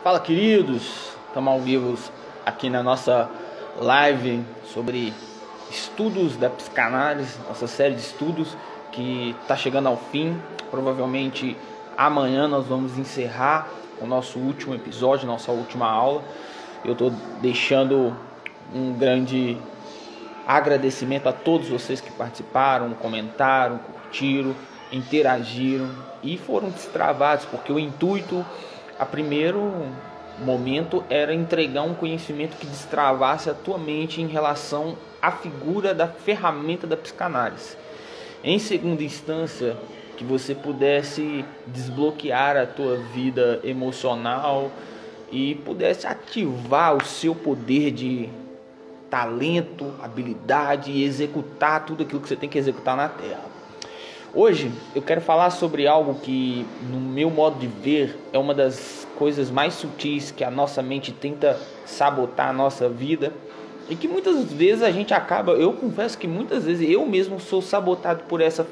Fala, queridos, estamos ao vivo aqui na nossa live sobre estudos da psicanálise, nossa série de estudos que está chegando ao fim. Provavelmente amanhã nós vamos encerrar o nosso último episódio, nossa última aula. Eu estou deixando um grande agradecimento a todos vocês que participaram, comentaram, curtiram, interagiram e foram destravados, porque o intuito a primeiro momento era entregar um conhecimento que destravasse a tua mente em relação à figura da ferramenta da psicanálise. Em segunda instância, que você pudesse desbloquear a tua vida emocional e pudesse ativar o seu poder de talento, habilidade e executar tudo aquilo que você tem que executar na Terra. Hoje eu quero falar sobre algo que, no meu modo de ver, é uma das coisas mais sutis que a nossa mente tenta sabotar a nossa vida e que muitas vezes a gente acaba, eu confesso que muitas vezes eu mesmo sou sabotado por essa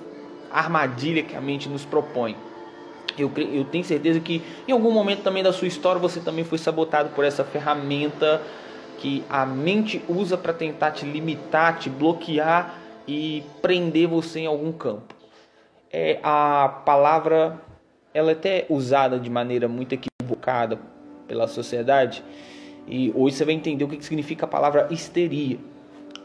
armadilha que a mente nos propõe. Eu tenho certeza que em algum momento também da sua história você também foi sabotado por essa ferramenta que a mente usa para tentar te limitar, te bloquear e prender você em algum campo. A palavra, ela é até usada de maneira muito equivocada pela sociedade, e hoje você vai entender o que significa a palavra histeria.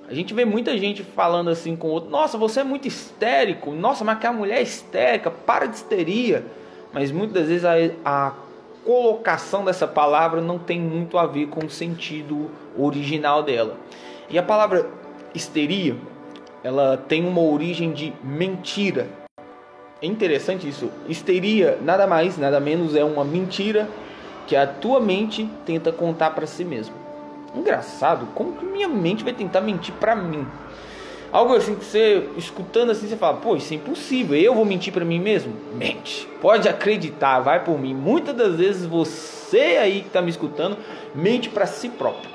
A gente vê muita gente falando assim com o outro: nossa, você é muito histérico, nossa, mas aquela mulher é histérica, para de histeria. Mas muitas vezes a colocação dessa palavra não tem muito a ver com o sentido original dela. E a palavra histeria, ela tem uma origem de mentira. É interessante isso. Histeria nada mais, nada menos é uma mentira que a tua mente tenta contar para si mesma. Engraçado, como que minha mente vai tentar mentir para mim? Algo assim que você, escutando assim, você fala: pô, isso é impossível, eu vou mentir para mim mesmo? Mente, pode acreditar, vai por mim. Muitas das vezes você aí que está me escutando mente para si próprio.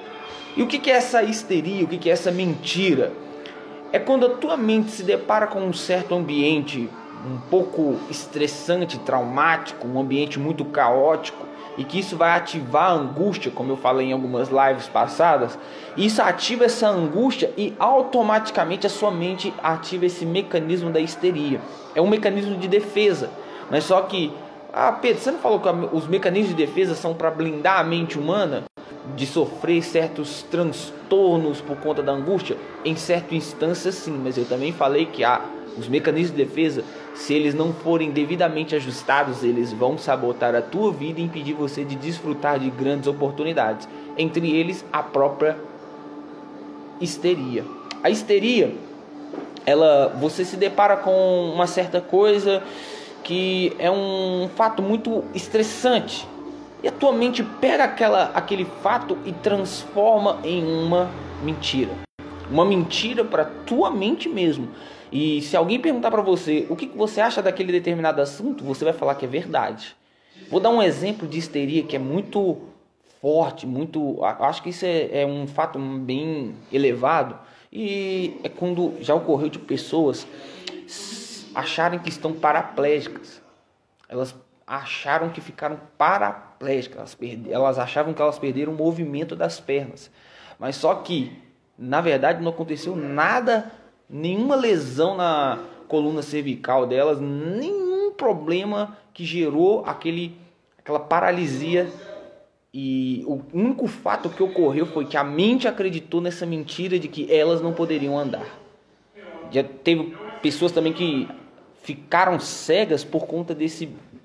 E o que é essa histeria, o que é essa mentira? É quando a tua mente se depara com um certo ambiente um pouco estressante, traumático, um ambiente muito caótico, e que isso vai ativar a angústia, como eu falei em algumas lives passadas. Isso ativa essa angústia e automaticamente a sua mente ativa esse mecanismo da histeria. É um mecanismo de defesa. Mas só que, Pedro, você não falou que os mecanismos de defesa são para blindar a mente humana de sofrer certos transtornos por conta da angústia? Em certa instância sim, mas eu também falei que os mecanismos de defesa, se eles não forem devidamente ajustados, eles vão sabotar a tua vida e impedir você de desfrutar de grandes oportunidades. Entre eles, a própria histeria. A histeria, você se depara com uma certa coisa que é um fato muito estressante. E a tua mente pega aquele fato e transforma em uma mentira. Uma mentira para tua mente mesmo. E se alguém perguntar para você o que você acha daquele determinado assunto, você vai falar que é verdade. Vou dar um exemplo de histeria que é muito forte, acho que isso é um fato bem elevado. E é quando já ocorreu de pessoas acharem que estão paraplégicas. Elas acharam que ficaram paraplégicas. Elas achavam que elas perderam o movimento das pernas. Mas só que, na verdade, não aconteceu nada, nenhuma lesão na coluna cervical delas, nenhum problema que gerou aquela paralisia. E o único fato que ocorreu foi que a mente acreditou nessa mentira de que elas não poderiam andar. Já teve pessoas também que ficaram cegas por conta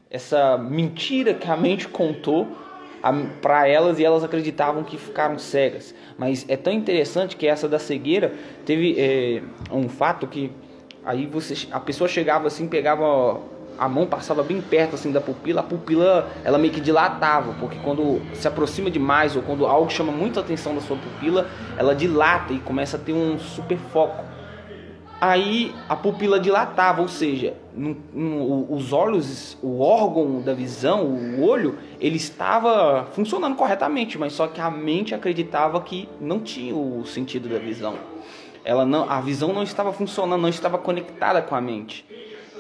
essa mentira que a mente contou para elas, e elas acreditavam que ficaram cegas. Mas é tão interessante que essa da cegueira teve um fato que aí a pessoa chegava assim, pegava a mão, passava bem perto assim da pupila, a pupila ela meio que dilatava, porque quando se aproxima demais ou quando algo chama muito a atenção da sua pupila, ela dilata e começa a ter um super foco. Aí a pupila dilatava, ou seja, os olhos, o órgão da visão, o olho, ele estava funcionando corretamente, mas só que a mente acreditava que não tinha o sentido da visão. A visão não estava funcionando, não estava conectada com a mente.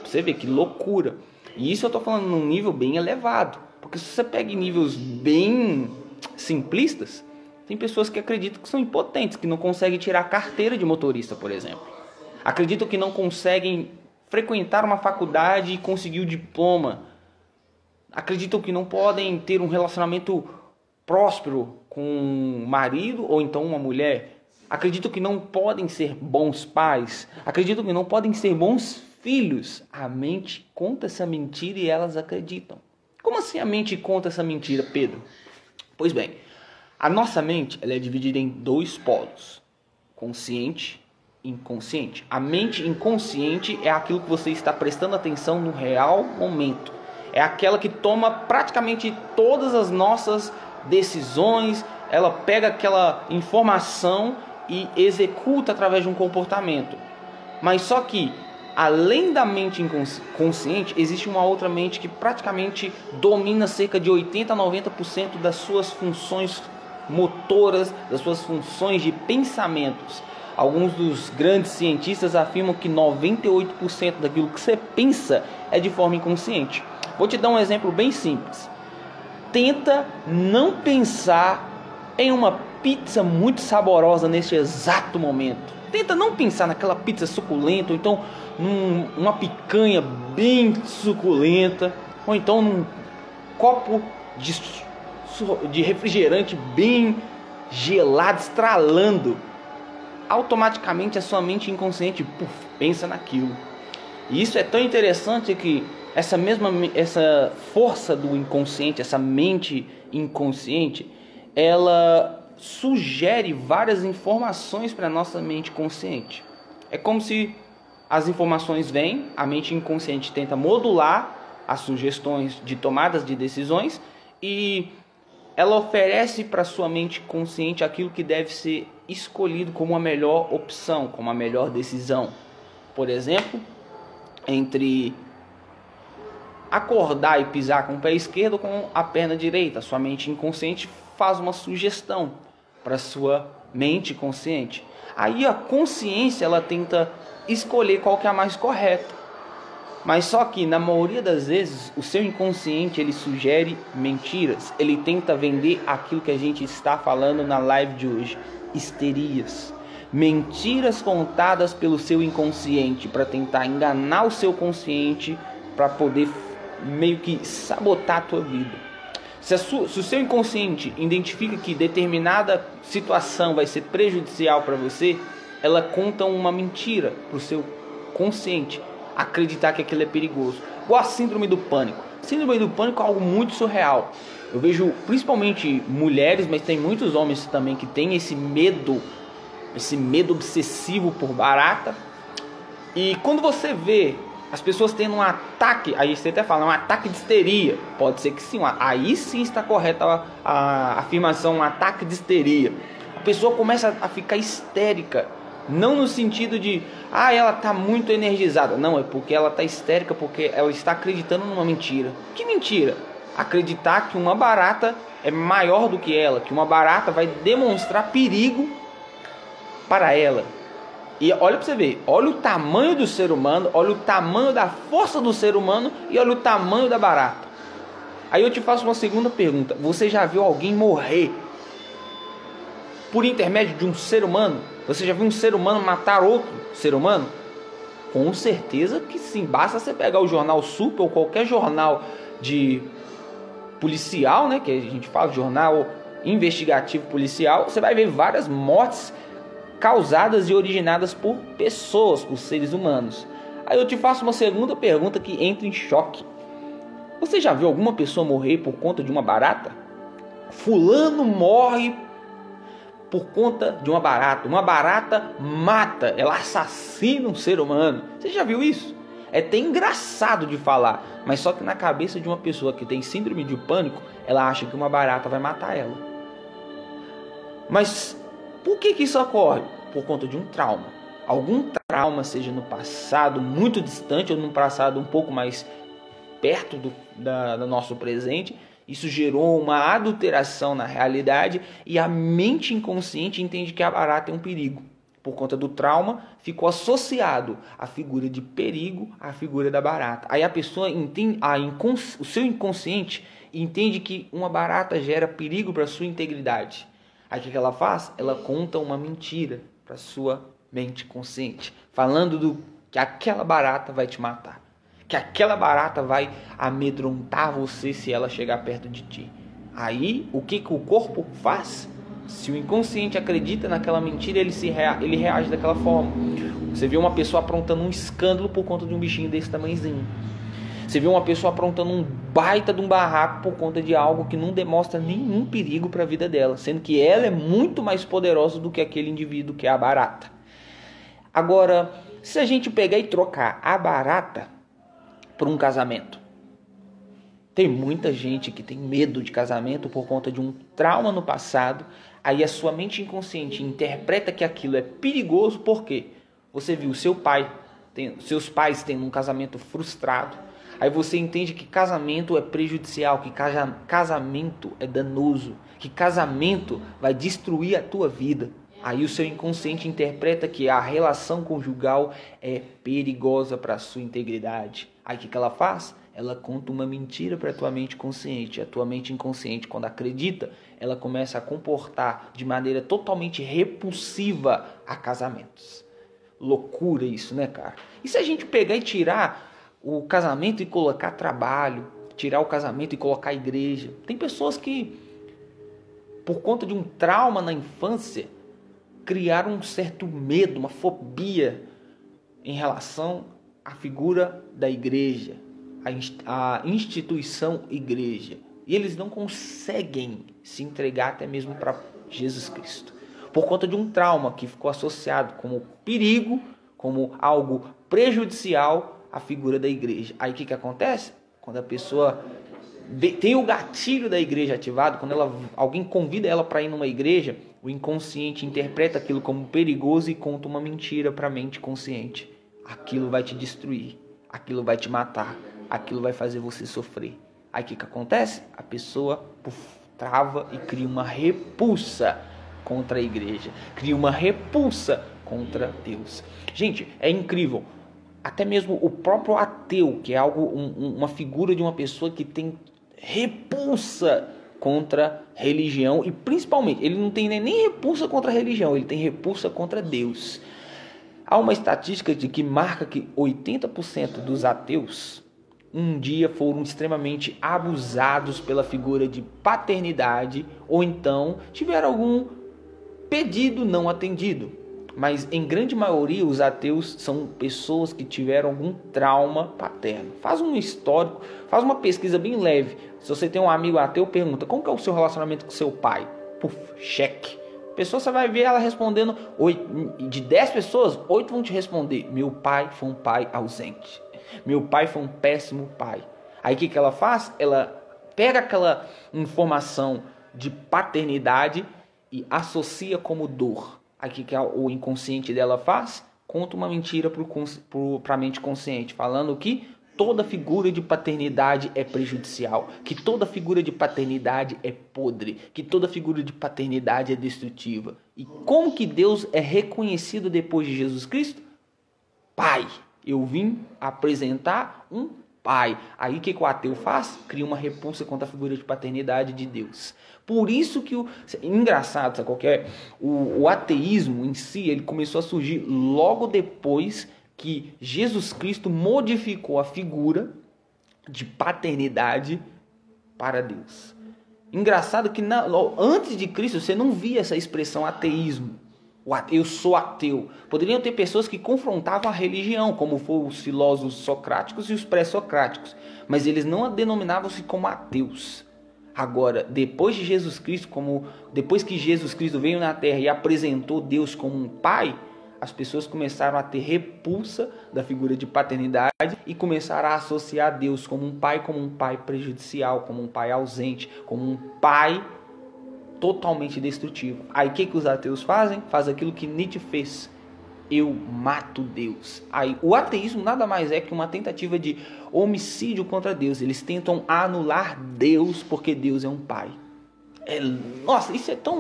Você vê que loucura. E isso eu estou falando num nível bem elevado, Porque se você pega em níveis bem simplistas, tem pessoas que acreditam que são impotentes, que não conseguem tirar a carteira de motorista, por exemplo. Acreditam que não conseguem frequentar uma faculdade e conseguir o diploma. Acreditam que não podem ter um relacionamento próspero com um marido ou então uma mulher. Acreditam que não podem ser bons pais. Acreditam que não podem ser bons filhos. A mente conta essa mentira e elas acreditam. Como assim a mente conta essa mentira, Pedro? Pois bem, a nossa mente ela é dividida em dois polos: consciente e inconsciente. A mente inconsciente é aquilo que você está prestando atenção no real momento. É aquela que toma praticamente todas as nossas decisões. Ela pega aquela informação e executa através de um comportamento. Mas só que, além da mente inconsciente, existe uma outra mente que praticamente domina cerca de 80 a 90% das suas funções motoras, das suas funções de pensamentos. Alguns dos grandes cientistas afirmam que 98% daquilo que você pensa é de forma inconsciente. Vou te dar um exemplo bem simples. Tenta não pensar em uma pizza muito saborosa neste exato momento. Tenta não pensar naquela pizza suculenta, ou então numa picanha bem suculenta, ou então num copo de refrigerante bem gelado, estralando. Automaticamente a sua mente inconsciente pensa naquilo. E isso é tão interessante que essa força do inconsciente, essa mente inconsciente, ela sugere várias informações para a nossa mente consciente. É como se as informações vêm, a mente inconsciente tenta modular as sugestões de tomadas de decisões e ela oferece para a sua mente consciente aquilo que deve ser escolhido como a melhor opção, como a melhor decisão. Por exemplo, entre acordar e pisar com o pé esquerdo ou com a perna direita, sua mente inconsciente faz uma sugestão para a sua mente consciente. Aí a consciência ela tenta escolher qual que é a mais correta. Mas só que na maioria das vezes o seu inconsciente ele sugere mentiras. Ele tenta vender aquilo que a gente está falando na live de hoje, histerias. Mentiras contadas pelo seu inconsciente para tentar enganar o seu consciente, para poder meio que sabotar a tua vida. Se o seu inconsciente identifica que determinada situação vai ser prejudicial para você, ela conta uma mentira para o seu consciente acreditar que aquilo é perigoso. Igual a síndrome do pânico. Síndrome do pânico é algo muito surreal. Eu vejo principalmente mulheres, mas tem muitos homens também que têm esse medo obsessivo por barata. E quando você vê as pessoas tendo um ataque, aí você até fala, um ataque de histeria. Pode ser que sim, aí sim está correta a afirmação, um ataque de histeria. A pessoa começa a ficar histérica. Não no sentido de, ela está muito energizada. Não, é porque ela está histérica, porque ela está acreditando numa mentira. Que mentira? Acreditar que uma barata é maior do que ela, que uma barata vai demonstrar perigo para ela. E olha para você ver, olha o tamanho do ser humano, olha o tamanho da força do ser humano e olha o tamanho da barata. Aí eu te faço uma segunda pergunta. Você já viu alguém morrer por intermédio de um ser humano? Você já viu um ser humano matar outro ser humano? Com certeza que sim. Basta você pegar o jornal Super ou qualquer jornal de policial, né, que a gente fala, jornal investigativo policial, você vai ver várias mortes causadas e originadas por pessoas, por seres humanos. Aí eu te faço uma segunda pergunta que entra em choque. Você já viu alguma pessoa morrer por conta de uma barata? Fulano morre por conta de uma barata. Uma barata mata, ela assassina um ser humano. Você já viu isso? É até engraçado de falar, mas só que na cabeça de uma pessoa que tem síndrome de pânico, ela acha que uma barata vai matar ela. Mas por que isso ocorre? Por conta de um trauma. Algum trauma, seja no passado muito distante ou no passado um pouco mais perto do nosso presente. Isso gerou uma adulteração na realidade e a mente inconsciente entende que a barata é um perigo. Por conta do trauma, ficou associado a figura de perigo à figura da barata. Aí a pessoa entende, o seu inconsciente e entende que uma barata gera perigo para sua integridade. Aí o que ela faz? Ela conta uma mentira para sua mente consciente, falando que aquela barata vai te matar, que aquela barata vai amedrontar você se ela chegar perto de ti. Aí o que o corpo faz? Se o inconsciente acredita naquela mentira, ele reage daquela forma. Você vê uma pessoa aprontando um escândalo por conta de um bichinho desse tamanhozinho. Você vê uma pessoa aprontando um baita de um barraco por conta de algo que não demonstra nenhum perigo para a vida dela, sendo que ela é muito mais poderosa do que aquele indivíduo que é a barata. Agora, se a gente pegar e trocar a barata por um casamento, tem muita gente que tem medo de casamento por conta de um trauma no passado. Aí a sua mente inconsciente interpreta que aquilo é perigoso. Por quê? Você viu seus pais tendo um casamento frustrado. Aí você entende que casamento é prejudicial, que casamento é danoso, que casamento vai destruir a tua vida. Aí o seu inconsciente interpreta que a relação conjugal é perigosa para a sua integridade. Aí o que ela faz? Ela conta uma mentira para a tua mente consciente. A tua mente inconsciente, quando acredita, ela começa a comportar de maneira totalmente repulsiva a casamentos. Loucura isso, né, cara? E se a gente pegar e tirar o casamento e colocar trabalho, tirar o casamento e colocar igreja? Tem pessoas que, por conta de um trauma na infância, criaram um certo medo, uma fobia em relação à figura da igreja, a instituição igreja. E eles não conseguem se entregar até mesmo para Jesus Cristo, por conta de um trauma que ficou associado como perigo, como algo prejudicial à figura da igreja. Aí o que acontece? Quando a pessoa tem o gatilho da igreja ativado, quando alguém convida ela para ir numa igreja, o inconsciente interpreta aquilo como perigoso e conta uma mentira para a mente consciente. Aquilo vai te destruir, aquilo vai te matar, aquilo vai fazer você sofrer. Aí o que acontece? A pessoa trava e cria uma repulsa contra a igreja, cria uma repulsa contra Deus. Gente, é incrível. Até mesmo o próprio ateu, que é uma figura de uma pessoa que tem repulsa contra religião, e principalmente, ele não tem nem repulsa contra a religião, ele tem repulsa contra Deus. Há uma estatística de que marca que 80% dos ateus um dia foram extremamente abusados pela figura de paternidade, ou então tiveram algum pedido não atendido. Mas em grande maioria os ateus são pessoas que tiveram algum trauma paterno. Faz um histórico, faz uma pesquisa bem leve. Se você tem um amigo ateu, pergunta: como que é o seu relacionamento com seu pai? Puf, cheque. Pessoa, você vai ver ela respondendo, de 10 pessoas, 8 vão te responder: meu pai foi um pai ausente. Meu pai foi um péssimo pai. Aí o que ela faz? Ela pega aquela informação de paternidade e associa como dor. Aí o que o inconsciente dela faz? Conta uma mentira para a mente consciente, falando que toda figura de paternidade é prejudicial, que toda figura de paternidade é podre, que toda figura de paternidade é destrutiva. E como que Deus é reconhecido depois de Jesus Cristo? Pai. Eu vim apresentar um pai. Aí o que o ateu faz? Cria uma repulsa contra a figura de paternidade de Deus. Por isso que engraçado, sabe qual que é? O ateísmo em si, ele começou a surgir logo depois que Jesus Cristo modificou a figura de paternidade para Deus. Engraçado que antes de Cristo você não via essa expressão ateísmo. Eu sou ateu. Poderiam ter pessoas que confrontavam a religião, como foram os filósofos socráticos e os pré-socráticos, mas eles não denominavam-se como ateus. Agora, depois de Jesus Cristo, depois que Jesus Cristo veio na Terra e apresentou Deus como um pai, as pessoas começaram a ter repulsa da figura de paternidade e começaram a associar Deus como um pai prejudicial, como um pai ausente, como um pai totalmente destrutivo. Aí o que os ateus fazem? Faz aquilo que Nietzsche fez: eu mato Deus. Aí o ateísmo nada mais é que uma tentativa de homicídio contra Deus. Eles tentam anular Deus porque Deus é um pai. Nossa, isso é tão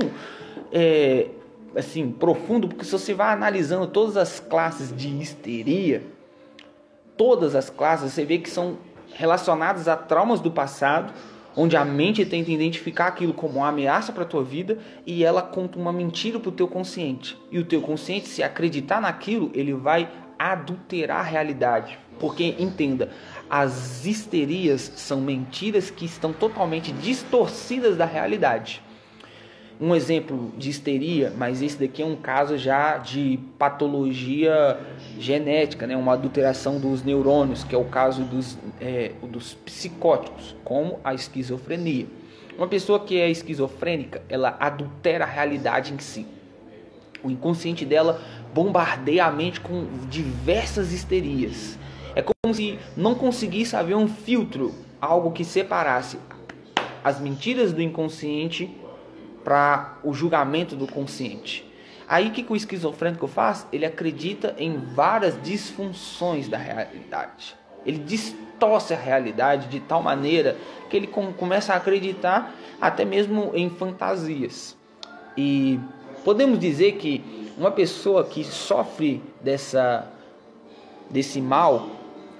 assim, profundo, porque se você vai analisando todas as classes de histeria, todas as classes, você vê que são relacionadas a traumas do passado onde a mente tenta identificar aquilo como uma ameaça para a tua vida e ela conta uma mentira para o teu consciente. E o teu consciente, se acreditar naquilo, ele vai adulterar a realidade. Porque, entenda, as histerias são mentiras que estão totalmente distorcidas da realidade. Um exemplo de histeria, mas esse daqui é um caso já de patologia genética, né? Uma adulteração dos neurônios, que é o caso dos psicóticos, como a esquizofrenia. Uma pessoa que é esquizofrênica, ela adultera a realidade em si. O inconsciente dela bombardeia a mente com diversas histerias. É como se não conseguisse haver um filtro, algo que separasse as mentiras do inconsciente para o julgamento do consciente. Aí o que o esquizofrênico faz? Ele acredita em várias disfunções da realidade. Ele distorce a realidade de tal maneira que ele começa a acreditar até mesmo em fantasias. E podemos dizer que uma pessoa que sofre desse mal,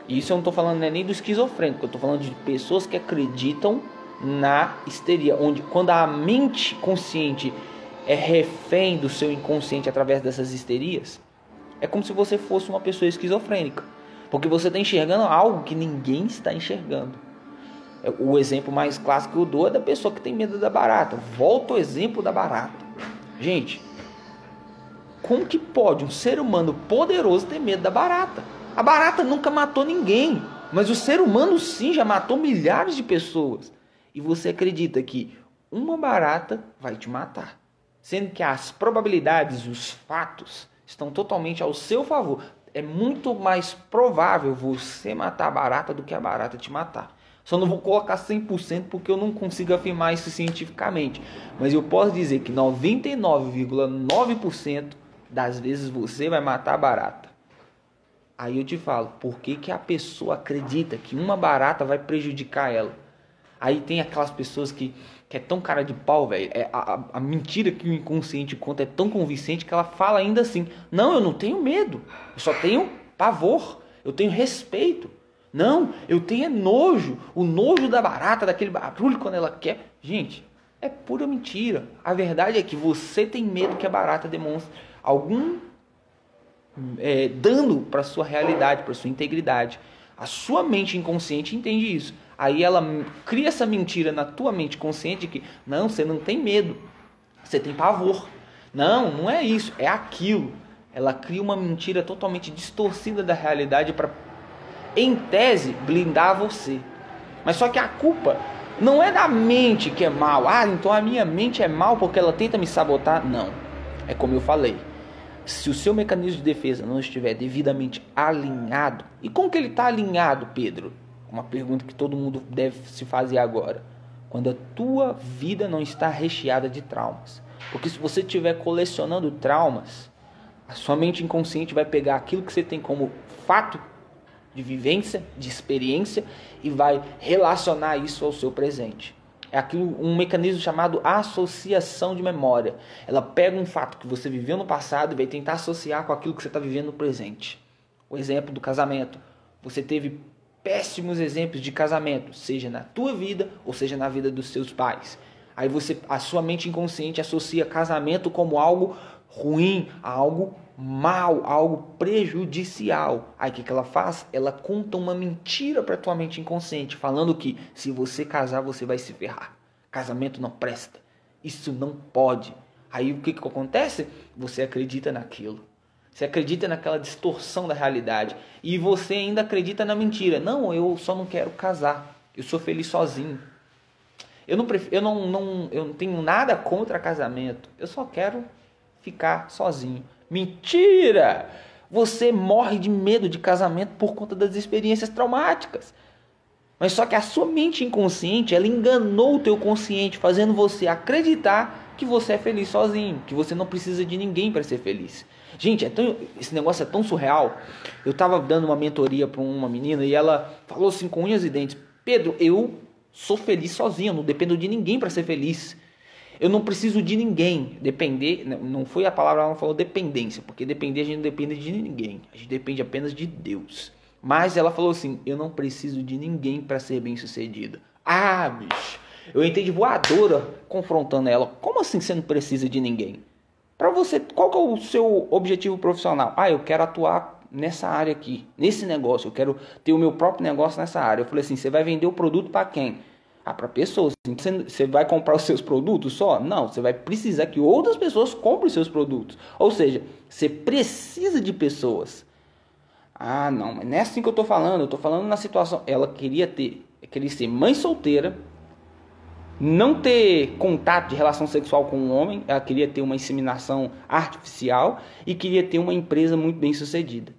e isso eu não estou falando nem do esquizofrênico, eu estou falando de pessoas que acreditam na histeria, onde quando a mente consciente é refém do seu inconsciente através dessas histerias, é como se você fosse uma pessoa esquizofrênica, porque você está enxergando algo que ninguém está enxergando. O exemplo mais clássico que eu dou é da pessoa que tem medo da barata. Volta ao exemplo da barata. Gente, como que pode um ser humano poderoso ter medo da barata? A barata nunca matou ninguém, mas o ser humano sim já matou milhares de pessoas. E você acredita que uma barata vai te matar, sendo que as probabilidades, os fatos, estão totalmente ao seu favor. É muito mais provável você matar a barata do que a barata te matar. Só não vou colocar 100% porque eu não consigo afirmar isso cientificamente. Mas eu posso dizer que 99,9% das vezes você vai matar a barata. Aí eu te falo, por que a pessoa acredita que uma barata vai prejudicar ela? Aí tem aquelas pessoas que é tão cara de pau, velho. A mentira que o inconsciente conta é tão convincente que ela fala ainda assim: não, eu não tenho medo, eu só tenho pavor, eu tenho respeito. Não, eu tenho nojo, o nojo da barata, daquele barulho quando ela quer. Gente, é pura mentira. A verdade é que você tem medo que a barata demonstre algum dano para sua realidade, para sua integridade. A sua mente inconsciente entende isso. Aí ela cria essa mentira na tua mente consciente de que não, você não tem medo, você tem pavor. Não, não é isso, é aquilo. Ela cria uma mentira totalmente distorcida da realidade para, em tese, blindar você. Mas só que a culpa não é da mente que é mal. Ah, então a minha mente é mal porque ela tenta me sabotar. Não, é como eu falei. Se o seu mecanismo de defesa não estiver devidamente alinhado, e como que ele está alinhado, Pedro? Uma pergunta que todo mundo deve se fazer agora. Quando a tua vida não está recheada de traumas. Porque se você estiver colecionando traumas, a sua mente inconsciente vai pegar aquilo que você tem como fato de vivência, de experiência, e vai relacionar isso ao seu presente. É aquilo, um mecanismo chamado associação de memória. Ela pega um fato que você viveu no passado e vai tentar associar com aquilo que você está vivendo no presente. O exemplo do casamento. Você teve péssimos exemplos de casamento, seja na tua vida ou seja na vida dos seus pais. Aí a sua mente inconsciente associa casamento como algo ruim, algo mal, algo prejudicial. Aí o que ela faz? Ela conta uma mentira para tua mente inconsciente, falando que se você casar você vai se ferrar. Casamento não presta. Isso não pode. Aí o que acontece? Você acredita naquilo. Você acredita naquela distorção da realidade. E você ainda acredita na mentira. Não, eu só não quero casar. Eu sou feliz sozinho. Eu não tenho nada contra casamento. Eu só quero ficar sozinho. Mentira! Você morre de medo de casamento por conta das experiências traumáticas. Mas só que a sua mente inconsciente, ela enganou o teu consciente, fazendo você acreditar que você é feliz sozinho, que você não precisa de ninguém para ser feliz. Gente, esse negócio é tão surreal. Eu estava dando uma mentoria para uma menina e ela falou assim com unhas e dentes: Pedro, eu sou feliz sozinho, eu não dependo de ninguém para ser feliz. Eu não preciso de ninguém. Depender, não foi a palavra, ela falou dependência, porque depender a gente não depende de ninguém, a gente depende apenas de Deus. Mas ela falou assim: eu não preciso de ninguém para ser bem sucedida. Ah, bicho, Eu entrei de voadora confrontando ela. Como assim você não precisa de ninguém? Para você, qual que é o seu objetivo profissional? Ah, eu quero atuar nessa área aqui, nesse negócio. Eu quero ter o meu próprio negócio nessa área. Eu falei assim, você vai vender o produto para quem? Ah, para pessoas. Você vai comprar os seus produtos só? Não, você vai precisar que outras pessoas comprem os seus produtos. Ou seja, você precisa de pessoas. Ah, não, mas não é assim que eu tô falando. Eu tô falando na situação. Ela queria ser mãe solteira, não ter contato de relação sexual com um homem. Ela queria ter uma inseminação artificial e queria ter uma empresa muito bem sucedida.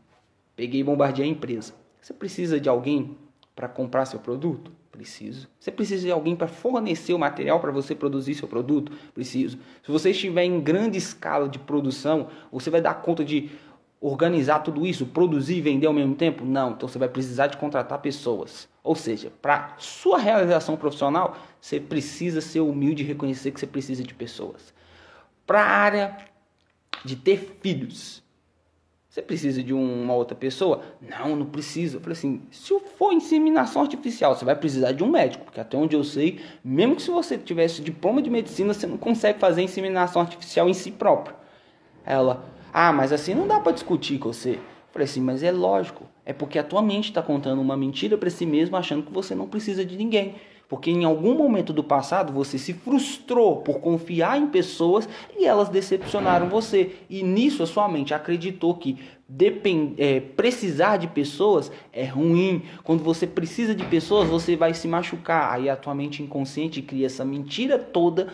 Peguei e bombardeei a empresa. Você precisa de alguém para comprar seu produto? Preciso. Você precisa de alguém para fornecer o material para você produzir seu produto? Preciso. Se você estiver em grande escala de produção, você vai dar conta de organizar tudo isso, produzir e vender ao mesmo tempo? Não. Então você vai precisar de contratar pessoas. Ou seja, para sua realização profissional, você precisa ser humilde e reconhecer que você precisa de pessoas. Para a área de ter filhos, você precisa de uma outra pessoa? Não, não precisa. Eu falei assim, se for inseminação artificial, você vai precisar de um médico, porque até onde eu sei, mesmo que se você tivesse diploma de medicina, você não consegue fazer inseminação artificial em si próprio. Ela, mas assim não dá para discutir com você. Eu falei assim, mas é lógico, é porque a tua mente está contando uma mentira para si mesmo, achando que você não precisa de ninguém. Porque em algum momento do passado você se frustrou por confiar em pessoas e elas decepcionaram você. E nisso a sua mente acreditou que precisar de pessoas é ruim. Quando você precisa de pessoas, você vai se machucar. Aí a tua mente inconsciente cria essa mentira toda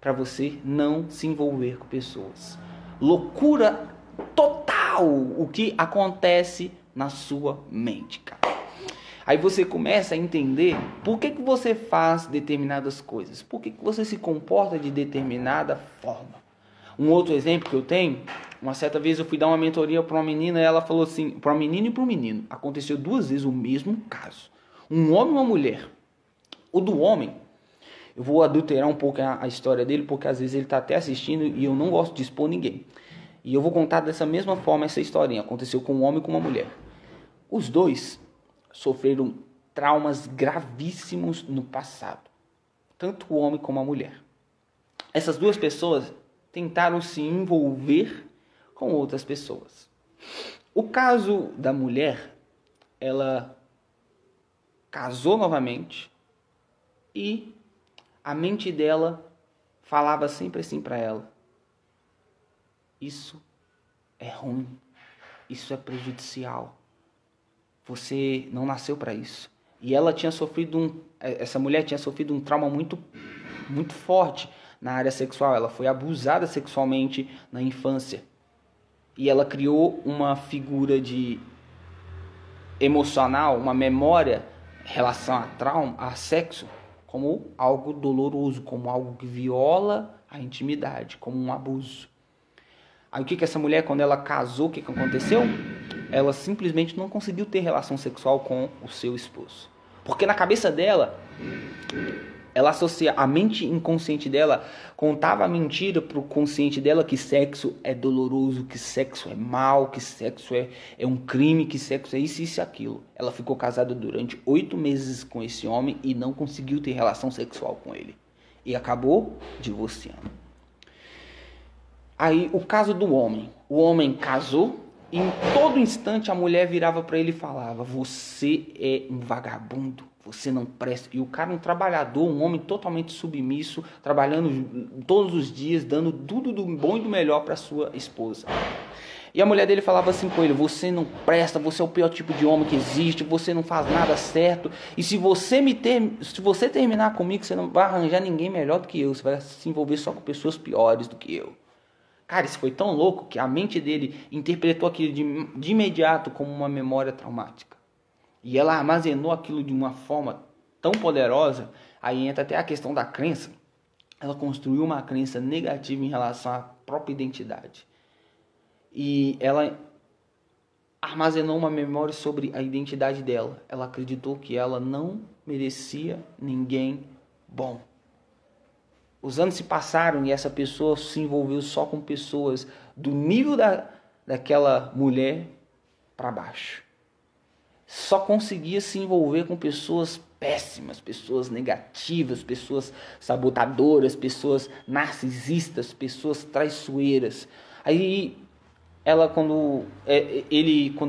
para você não se envolver com pessoas. Loucura total o que acontece na sua mente, cara. Aí você começa a entender por que você faz determinadas coisas, por que você se comporta de determinada forma. Um outro exemplo que eu tenho, uma certa vez eu fui dar uma mentoria para uma menina e ela falou assim, para uma menina e para um menino, aconteceu 2 vezes o mesmo caso. Um homem e uma mulher. O do homem, eu vou adulterar um pouco a história dele, porque às vezes ele está até assistindo e eu não gosto de expor ninguém. E eu vou contar dessa mesma forma essa historinha, aconteceu com um homem e com uma mulher. Os dois sofreram traumas gravíssimos no passado, tanto o homem como a mulher. Essas 2 pessoas tentaram se envolver com outras pessoas. O caso da mulher, ela casou novamente e a mente dela falava sempre assim para ela: isso é ruim, isso é prejudicial. Você não nasceu para isso. E ela tinha sofrido essa mulher tinha sofrido um trauma muito, muito forte na área sexual. Ela foi abusada sexualmente na infância. E ela criou uma figura de emocional, uma memória em relação a trauma, a sexo, como algo doloroso, como algo que viola a intimidade, como um abuso. Aí o que essa mulher, quando ela casou, o que aconteceu? Ela simplesmente não conseguiu ter relação sexual com o seu esposo. Porque na cabeça dela, ela associa, a mente inconsciente dela contava a mentira pro consciente dela que sexo é doloroso, que sexo é mal, que sexo é um crime, que sexo é isso e aquilo. Ela ficou casada durante 8 meses com esse homem e não conseguiu ter relação sexual com ele. E acabou divorciando. Aí o caso do homem. O homem casou e em todo instante a mulher virava para ele e falava: você é um vagabundo, você não presta. E o cara, um trabalhador, um homem totalmente submisso, trabalhando todos os dias, dando tudo do bom e do melhor para sua esposa. E a mulher dele falava assim com ele: você não presta, você é o pior tipo de homem que existe, você não faz nada certo. E se você terminar comigo, você não vai arranjar ninguém melhor do que eu, você vai se envolver só com pessoas piores do que eu. Cara, isso foi tão louco que a mente dele interpretou aquilo de imediato como uma memória traumática. E ela armazenou aquilo de uma forma tão poderosa, aí entra até a questão da crença. Ela construiu uma crença negativa em relação à própria identidade. E ela armazenou uma memória sobre a identidade dela. Ela acreditou que ela não merecia ninguém bom. Os anos se passaram e essa pessoa se envolveu só com pessoas do nível daquela mulher para baixo. só conseguia se envolver com pessoas péssimas, pessoas negativas, pessoas sabotadoras, pessoas narcisistas, pessoas traiçoeiras. Aí ela quando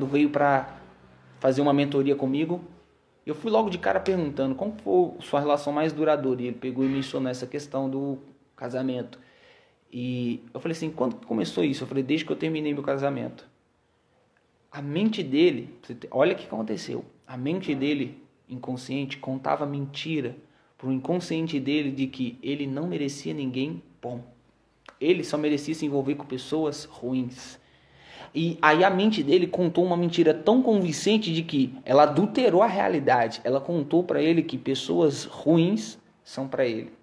veio para fazer uma mentoria comigo, eu fui logo de cara perguntando como foi sua relação mais duradoura. E ele pegou e mencionou essa questão do casamento. E eu falei assim, quando começou isso? Eu falei, desde que eu terminei meu casamento. A mente dele, olha o que aconteceu. A mente dele, inconsciente, contava mentira pro inconsciente dele de que ele não merecia ninguém bom. Ele só merecia se envolver com pessoas ruins. E aí a mente dele contou uma mentira tão convincente de que ela adulterou a realidade. Ela contou para ele que pessoas ruins são para ele.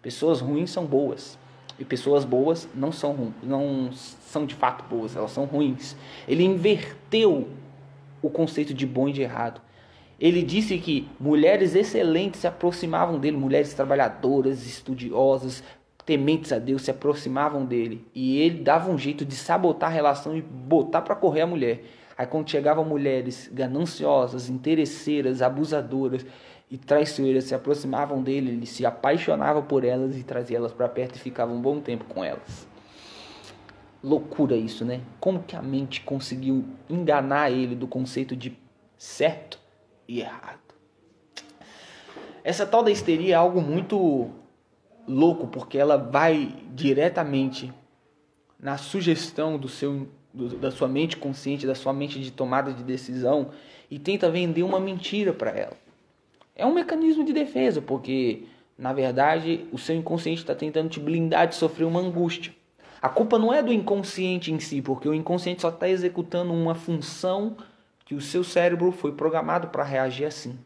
Pessoas ruins são boas. E pessoas boas não são de fato boas, elas são ruins. Ele inverteu o conceito de bom e de errado. Ele disse que mulheres excelentes se aproximavam dele, mulheres trabalhadoras, estudiosas, tementes a Deus se aproximavam dele. E ele dava um jeito de sabotar a relação e botar para correr a mulher. Aí quando chegavam mulheres gananciosas, interesseiras, abusadoras e traiçoeiras se aproximavam dele, ele se apaixonava por elas e trazia elas para perto e ficava um bom tempo com elas. Loucura isso, né? Como que a mente conseguiu enganar ele do conceito de certo e errado? Essa tal da histeria é algo muito louco, porque ela vai diretamente na sugestão da sua mente consciente, da sua mente de tomada de decisão e tenta vender uma mentira para ela. É um mecanismo de defesa, porque na verdade o seu inconsciente está tentando te blindar de sofrer uma angústia. A culpa não é do inconsciente em si, porque o inconsciente só está executando uma função que o seu cérebro foi programado para reagir assim.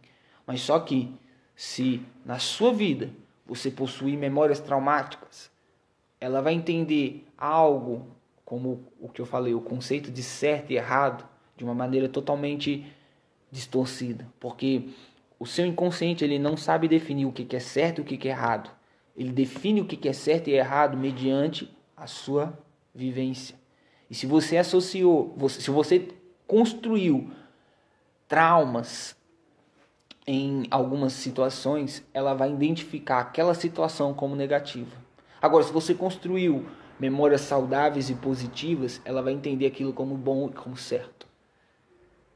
Mas só que se na sua vida você possuir memórias traumáticas, ela vai entender algo como o que eu falei, o conceito de certo e errado, de uma maneira totalmente distorcida. Porque o seu inconsciente ele não sabe definir o que é certo e o que é errado. Ele define o que é certo e errado mediante a sua vivência. E se você se você construiu traumas em algumas situações, ela vai identificar aquela situação como negativa. Agora, se você construiu memórias saudáveis e positivas, ela vai entender aquilo como bom e como certo.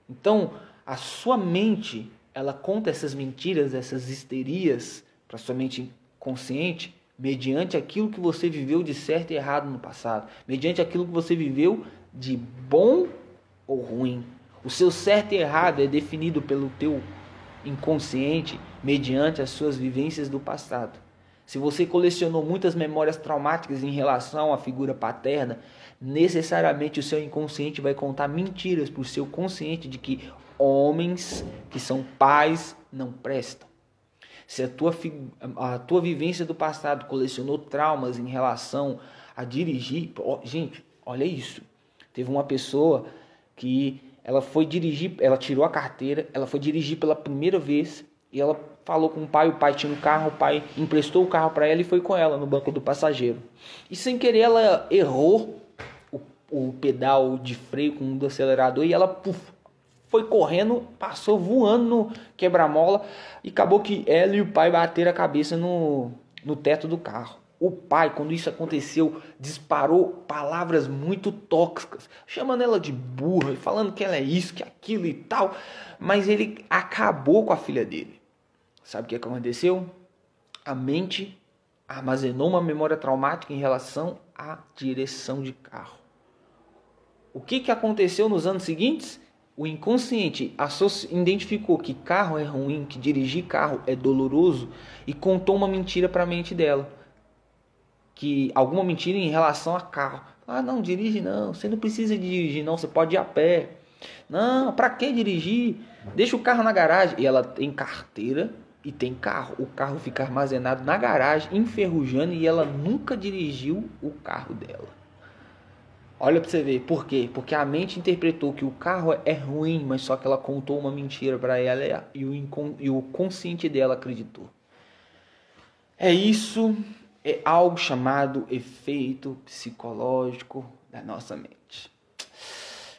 Então, a sua mente, ela conta essas mentiras, essas histerias para sua mente consciente, mediante aquilo que você viveu de certo e errado no passado, mediante aquilo que você viveu de bom ou ruim. O seu certo e errado é definido pelo teu inconsciente mediante as suas vivências do passado. Se você colecionou muitas memórias traumáticas em relação à figura paterna, necessariamente o seu inconsciente vai contar mentiras para o seu consciente de que homens que são pais não prestam. Se a tua vivência do passado colecionou traumas em relação a dirigir... Gente, olha isso. Teve uma pessoa que ela foi dirigir, ela tirou a carteira, ela foi dirigir pela primeira vez e ela falou com o pai tinha um carro, o pai emprestou o carro para ela e foi com ela no banco do passageiro. E sem querer ela errou o pedal de freio com o acelerador e ela foi correndo, passou voando no quebra-mola e acabou que ela e o pai bateram a cabeça no teto do carro. O pai, quando isso aconteceu, disparou palavras muito tóxicas, chamando ela de burra, falando que ela é isso, que é aquilo e tal. Mas ele acabou com a filha dele. Sabe o que aconteceu? A mente armazenou uma memória traumática em relação à direção de carro. O que aconteceu nos anos seguintes? O inconsciente identificou que carro é ruim, que dirigir carro é doloroso e contou uma mentira para a mente dela. Que alguma mentira em relação a carro. Ah, não, dirige não, você não precisa de dirigir não, você pode ir a pé. Não, para que dirigir? Deixa o carro na garagem. E ela tem carteira e tem carro. O carro fica armazenado na garagem, enferrujando, e ela nunca dirigiu o carro dela. Olha pra você ver, por quê? Porque a mente interpretou que o carro é ruim, mas só que ela contou uma mentira para ela e o consciente dela acreditou. É isso, é algo chamado efeito psicológico da nossa mente.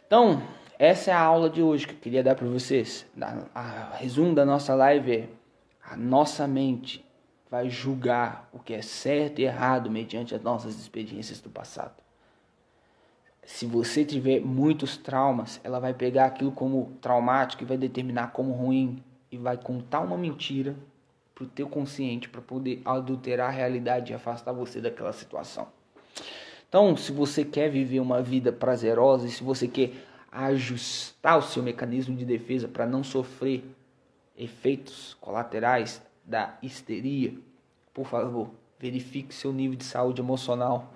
Então, essa é a aula de hoje que eu queria dar para vocês. Resumo da nossa live é: a nossa mente vai julgar o que é certo e errado mediante as nossas experiências do passado. Se você tiver muitos traumas, ela vai pegar aquilo como traumático e vai determinar como ruim e vai contar uma mentira para o teu consciente para poder adulterar a realidade e afastar você daquela situação. Então, se você quer viver uma vida prazerosa e se você quer ajustar o seu mecanismo de defesa para não sofrer efeitos colaterais da histeria, por favor, verifique seu nível de saúde emocional.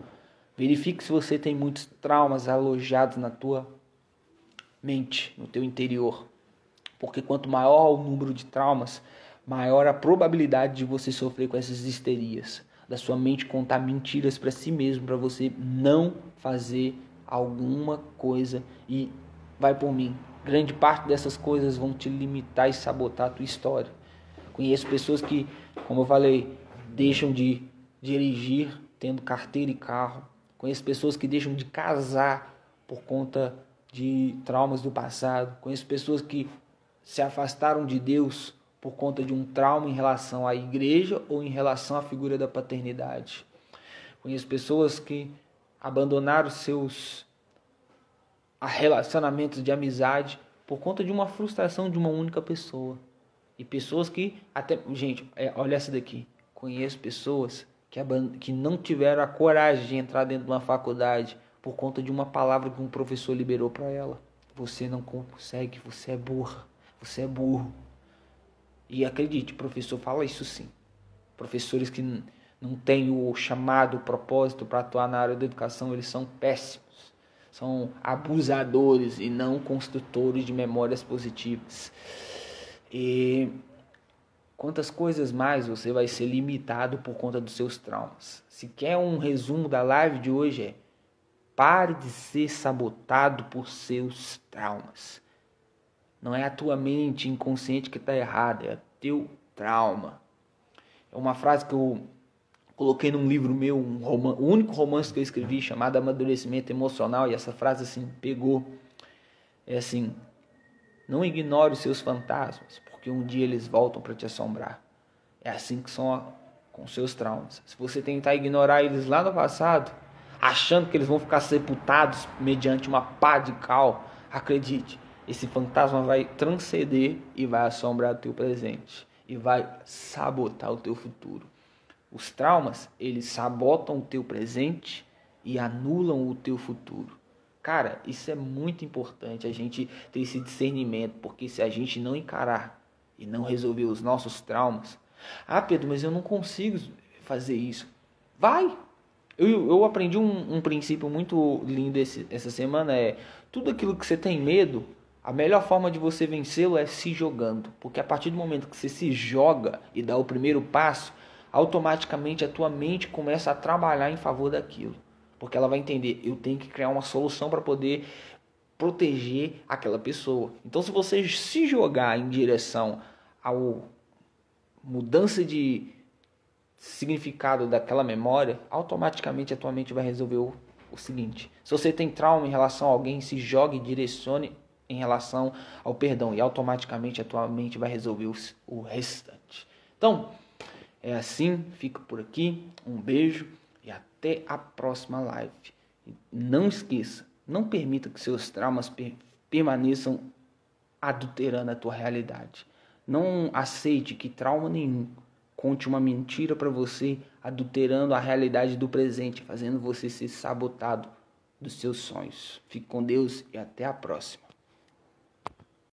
Verifique se você tem muitos traumas alojados na tua mente, no teu interior. Porque quanto maior o número de traumas, maior a probabilidade de você sofrer com essas histerias. Da sua mente contar mentiras para si mesmo, para você não fazer alguma coisa. E vai por mim, grande parte dessas coisas vão te limitar e sabotar a tua história. Conheço pessoas que, como eu falei, deixam de dirigir tendo carteira e carro. Conheço pessoas que deixam de casar por conta de traumas do passado. Conheço pessoas que se afastaram de Deus por conta de um trauma em relação à igreja ou em relação à figura da paternidade. Conheço pessoas que abandonaram seus relacionamentos de amizade por conta de uma frustração de uma única pessoa. E pessoas que até... Gente, olha essa daqui. Conheço pessoas que não tiveram a coragem de entrar dentro de uma faculdade por conta de uma palavra que um professor liberou para ela. Você não consegue, você é burra, você é burro. E acredite, o professor fala isso sim. Professores que não têm o chamado, o propósito para atuar na área da educação, eles são péssimos. São abusadores e não construtores de memórias positivas. E quantas coisas mais você vai ser limitado por conta dos seus traumas. Se quer um resumo da live de hoje é: pare de ser sabotado por seus traumas. Não é a tua mente inconsciente que está errada, é o teu trauma. É uma frase que eu coloquei num livro meu, o único romance que eu escrevi, chamado Amadurecimento Emocional, e essa frase assim pegou. É assim: não ignore os seus fantasmas, porque um dia eles voltam para te assombrar. É assim que são com seus traumas. Se você tentar ignorar eles lá no passado, achando que eles vão ficar sepultados mediante uma pá de cal, acredite, esse fantasma vai transcender e vai assombrar o teu presente e vai sabotar o teu futuro. Os traumas, eles sabotam o teu presente e anulam o teu futuro. Cara, isso é muito importante, a gente ter esse discernimento, porque se a gente não encarar e não resolver os nossos traumas... Ah, Pedro, mas eu não consigo fazer isso. Vai! Eu aprendi um princípio muito lindo essa semana, tudo aquilo que você tem medo, a melhor forma de você vencê-lo é se jogando. Porque a partir do momento que você se joga e dá o primeiro passo, automaticamente a tua mente começa a trabalhar em favor daquilo. Porque ela vai entender, eu tenho que criar uma solução para poder proteger aquela pessoa. Então, se você se jogar em direção à mudança de significado daquela memória, automaticamente a tua mente vai resolver o seguinte: se você tem trauma em relação a alguém, se jogue e direcione em relação ao perdão, e automaticamente a tua mente vai resolver o restante. Então, é assim, fico por aqui, um beijo e até a próxima live. Não esqueça, não permita que seus traumas permaneçam adulterando a tua realidade. Não aceite que trauma nenhum conte uma mentira para você, adulterando a realidade do presente, fazendo você ser sabotado dos seus sonhos. Fique com Deus e até a próxima.